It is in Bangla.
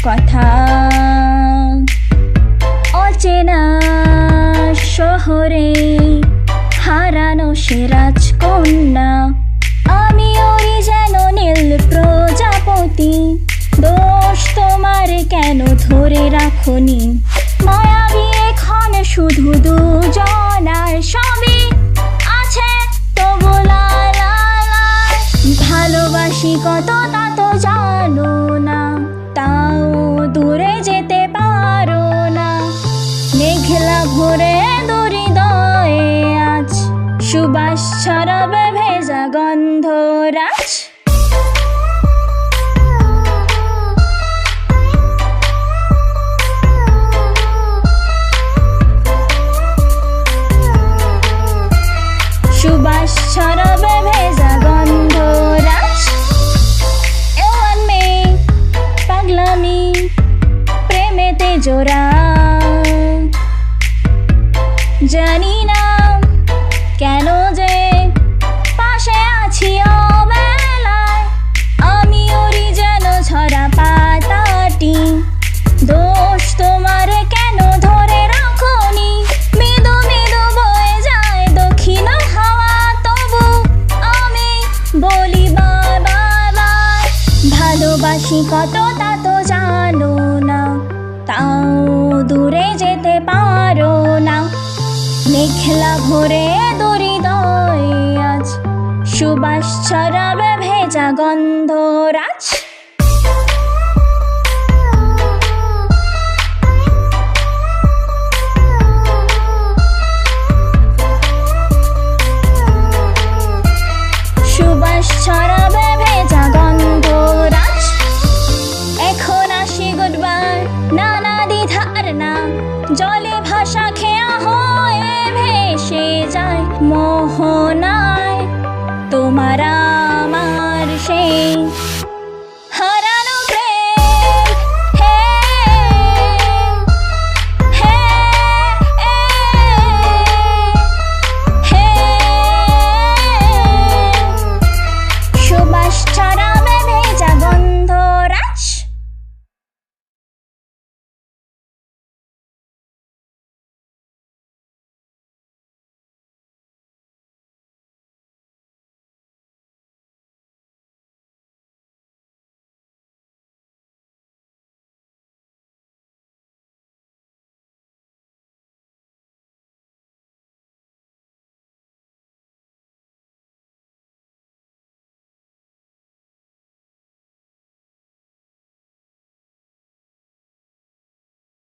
কথা। অচেনা শহরে হারানো সে রাজকন্যা, আমি ওরি যেন নীল প্রজাপতি। দোষ তোমার কেন ধরে রাখনি, মায়াবী এখন শুধু দুজনার, সবই আছে তবু লাই লাই লাই। ভালোবাসি কত তা তো জানো না, তাও দূরে যেতে পারো না। মেঘলা ভরে হৃদয়ে আজ সুবাস ছড়াবে ভেজা গন্ধরাজ। সুবাস ছড়াবে ভেজা গন্ধরাজ। You and me, পাগলামি প্রেমেতে জোড়া। জানি না কেন যে পাশে আছি অবেলায়, আমি ওরি যেন ঝরা পাতাটি। দোষ তোমার কেন ধরে রাখনি, মৃদু মৃদু বয়ে যায় দক্ষিণ হাওয়া, তবু আমি বলি বাই বাই বাই। ভালোবাসি কত তা তো জানো না, তাও দূরে যেতে পারো না। মেঘলা ভরে হৃদয়ে আজ সুবাস ছড়াবে ভেজা গন্ধরাজ।